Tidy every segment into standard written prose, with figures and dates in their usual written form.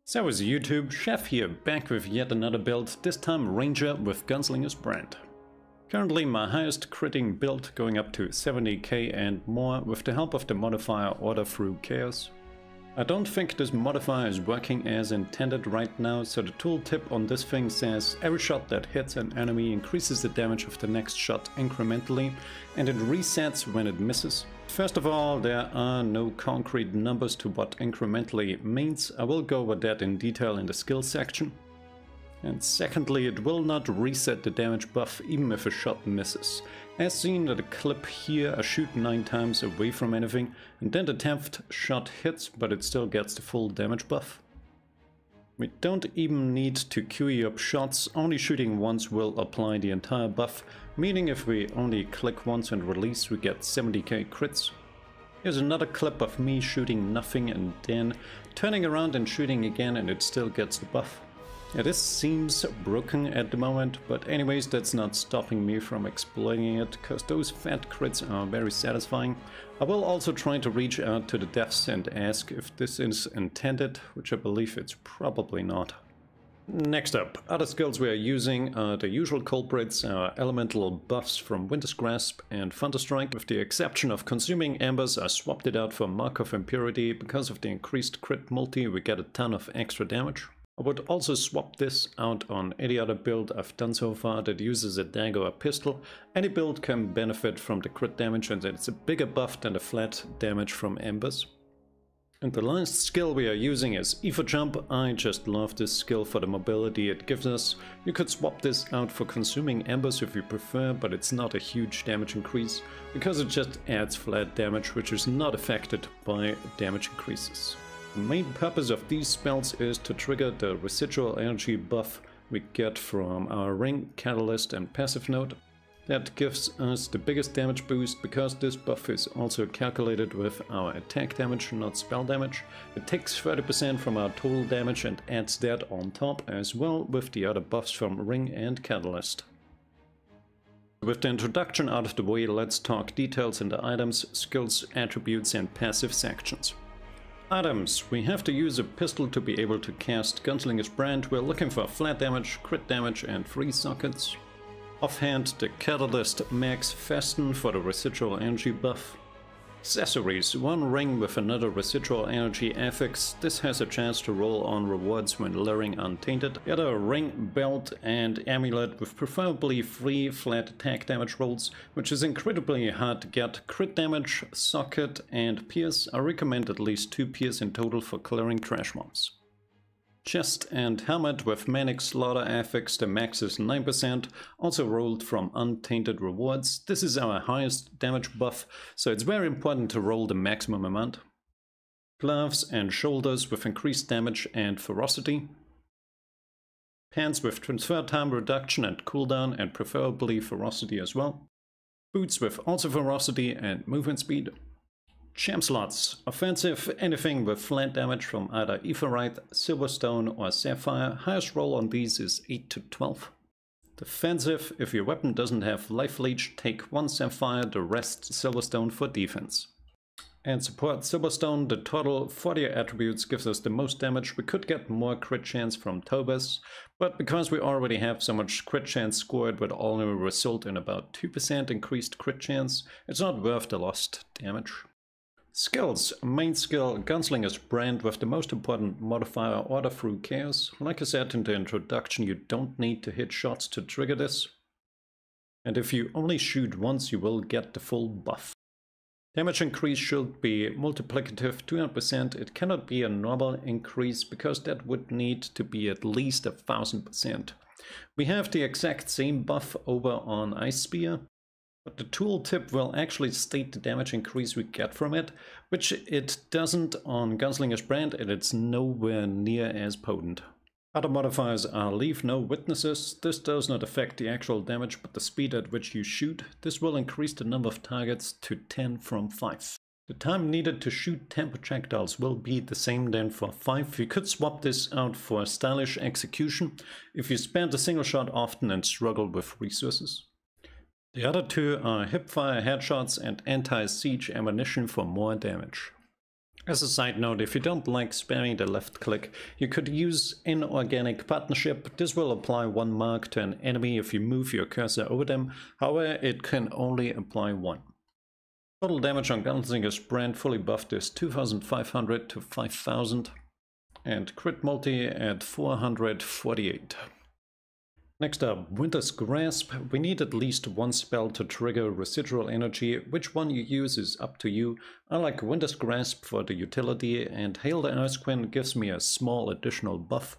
Servus YouTube, Chef here, back with yet another build, this time Ranger with Gunslingers brand. Currently my highest critting build going up to 70k and more with the help of the modifier Order Through Chaos. I don't think this modifier is working as intended right now, so the tooltip on this thing says every shot that hits an enemy increases the damage of the next shot incrementally and it resets when it misses. First of all, there are no concrete numbers to what incrementally means. I will go over that in detail in the skills section. And secondly, it will not reset the damage buff even if a shot misses. As seen in the clip here, I shoot 9 times away from anything and then the 10th shot hits, but it still gets the full damage buff. We don't even need to queue up shots, only shooting once will apply the entire buff, meaning if we only click once and release we get 70k crits. Here's another clip of me shooting nothing and then turning around and shooting again and it still gets the buff. Yeah, this seems broken at the moment, but anyways, that's not stopping me from exploiting it, because those fat crits are very satisfying. I will also try to reach out to the devs and ask if this is intended, which I believe it's probably not. Next up, other skills we are using are the usual culprits, our elemental buffs from Winter's Grasp and Thunderstrike. With the exception of Consuming Embers, I swapped it out for Mark of Impurity. Because of the increased crit multi, we get a ton of extra damage. I would also swap this out on any other build I've done so far that uses a dagger or pistol. Any build can benefit from the crit damage and it's a bigger buff than the flat damage from embers. And the last skill we are using is Ether Jump. I just love this skill for the mobility it gives us. You could swap this out for Consuming Embers if you prefer, but it's not a huge damage increase because it just adds flat damage which is not affected by damage increases. The main purpose of these spells is to trigger the residual energy buff we get from our ring, catalyst and passive node. That gives us the biggest damage boost because this buff is also calculated with our attack damage, not spell damage. It takes 30% from our total damage and adds that on top as well with the other buffs from ring and catalyst. With the introduction out of the way, let's talk details in the items, skills, attributes and passive sections. Items. We have to use a pistol to be able to cast Gunslingers brand. We're looking for flat damage, crit damage and 3 sockets. Offhand, the Catalyst Max Fasten for the residual energy buff. Accessories. 1 ring with another residual energy affix. This has a chance to roll on rewards when luring Untainted. The other ring, belt and amulet with preferably 3 flat attack damage rolls, which is incredibly hard to get. Crit damage, socket and pierce. I recommend at least 2 pierce in total for clearing trash mobs. Chest and helmet with Manic Slaughter affix, the max is 9%, also rolled from Untainted rewards. This is our highest damage buff, so it's very important to roll the maximum amount. Gloves and shoulders with increased damage and ferocity. Pants with transfer time reduction and cooldown and preferably ferocity as well. Boots with also ferocity and movement speed. Champ slots. Offensive, anything with flat damage from either Aetheryte, Silverstone or Sapphire. Highest roll on these is 8 to 12. Defensive, if your weapon doesn't have life leech, take 1 Sapphire, the rest Silverstone for defense. And support Silverstone, the total 40 attributes gives us the most damage. We could get more crit chance from Tobas, but because we already have so much crit chance scored would only result in about 2% increased crit chance, it's not worth the lost damage. Skills. Main skill, Gunslingers brand with the most important modifier Order Through Chaos. Like I said in the introduction, you don't need to hit shots to trigger this. And if you only shoot once, you will get the full buff. Damage increase should be multiplicative 200%. It cannot be a normal increase because that would need to be at least 1000%. We have the exact same buff over on Ice Spear. But the tooltip will actually state the damage increase we get from it, which it doesn't on Gunslinger's brand and it's nowhere near as potent. Other modifiers are Leave No Witnesses. This does not affect the actual damage but the speed at which you shoot. This will increase the number of targets to 10 from 5. The time needed to shoot 10 projectiles will be the same then for 5. You could swap this out for Stylish Execution if you spend a single shot often and struggle with resources. The other 2 are Hipfire Headshots and Anti-Siege Ammunition for more damage. As a side note, if you don't like spamming the left click, you could use Inorganic Partnership. This will apply 1 mark to an enemy if you move your cursor over them, however it can only apply 1. Total damage on Gunslingers brand fully buffed is 2500 to 5000 and crit multi at 448. Next up, Winter's Grasp. We need at least 1 spell to trigger residual energy. Which one you use is up to you. I like Winter's Grasp for the utility, and Hail the Ice Queen gives me a small additional buff.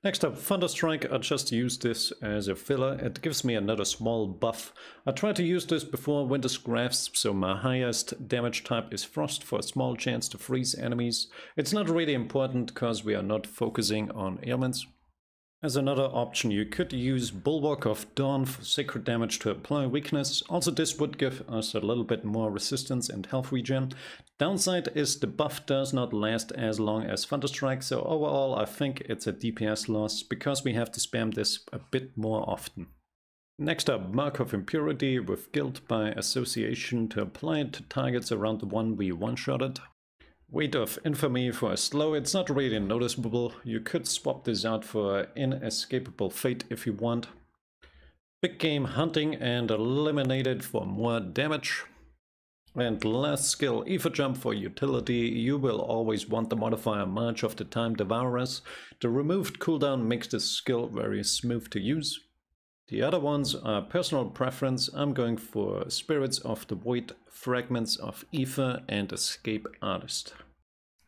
Next up, Thunderstrike. I just use this as a filler. It gives me another small buff. I tried to use this before Winter's Grasp, so my highest damage type is Frost for a small chance to freeze enemies. It's not really important because we are not focusing on ailments. As another option, you could use Bulwark of Dawn for sacred damage to apply weakness. Also, this would give us a little bit more resistance and health regen. Downside is the buff does not last as long as Thunderstrike, so overall I think it's a DPS loss because we have to spam this a bit more often. Next up, Mark of Impurity with Guilt by Association to apply it to targets around the one we one-shotted. Weight of Infamy for a slow. It's not really noticeable. You could swap this out for Inescapable Fate if you want. Big Game Hunting and Eliminated for more damage. And last skill, Ether Jump for utility. You will always want the modifier March of the Time Devourers. The removed cooldown makes this skill very smooth to use. The other ones are personal preference. I'm going for Spirits of the Void, Fragments of Ether, and Escape Artist.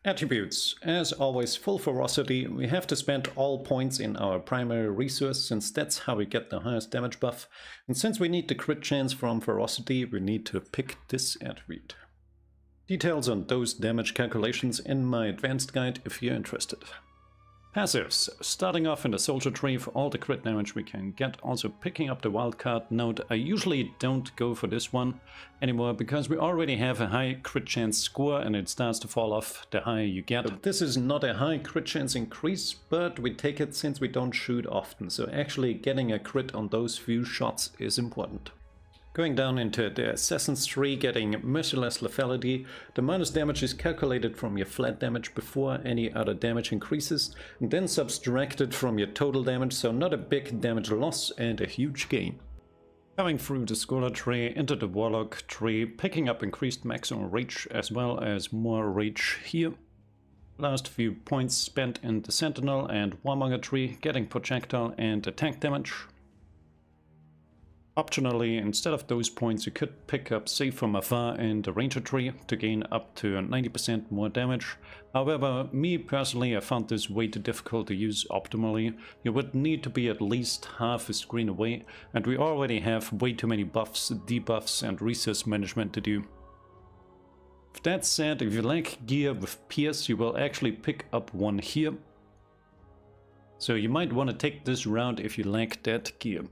Attributes. As always, full ferocity. We have to spend all points in our primary resource since that's how we get the highest damage buff. And since we need the crit chance from ferocity, we need to pick this attribute. Details on those damage calculations in my advanced guide if you're interested. Passives. Starting off in the soldier tree for all the crit damage we can get, also picking up the wildcard note. I usually don't go for this one anymore because we already have a high crit chance score and it starts to fall off the higher you get. This is not a high crit chance increase, but we take it since we don't shoot often, so actually getting a crit on those few shots is important. Going down into the Assassin's tree, getting Merciless Lethality, the minus damage is calculated from your flat damage before any other damage increases, and then subtracted from your total damage, so not a big damage loss and a huge gain. Coming through the Scholar tree into the Warlock tree, picking up increased maximum reach as well as more reach here. Last few points spent in the Sentinel and Warmonger tree, getting projectile and attack damage. Optionally, instead of those points, you could pick up Save from Afar in the Ranger tree to gain up to 90% more damage. However, me personally, I found this way too difficult to use optimally. You would need to be at least half a screen away, and we already have way too many buffs, debuffs and resource management to do. With that said, if you like gear with Pierce, you will actually pick up one here. So you might want to take this route if you like that gear.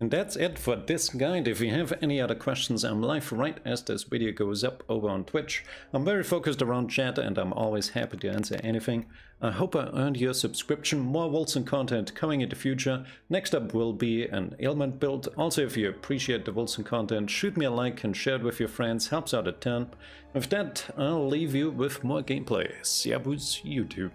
And that's it for this guide. If you have any other questions, I'm live right as this video goes up over on Twitch. I'm very focused around chat and I'm always happy to answer anything. I hope I earned your subscription. More Wolcen content coming in the future. Next up will be an ailment build. Also, if you appreciate the Wolcen content, shoot me a like and share it with your friends. Helps out a ton. With that, I'll leave you with more gameplay. Servus, YouTube.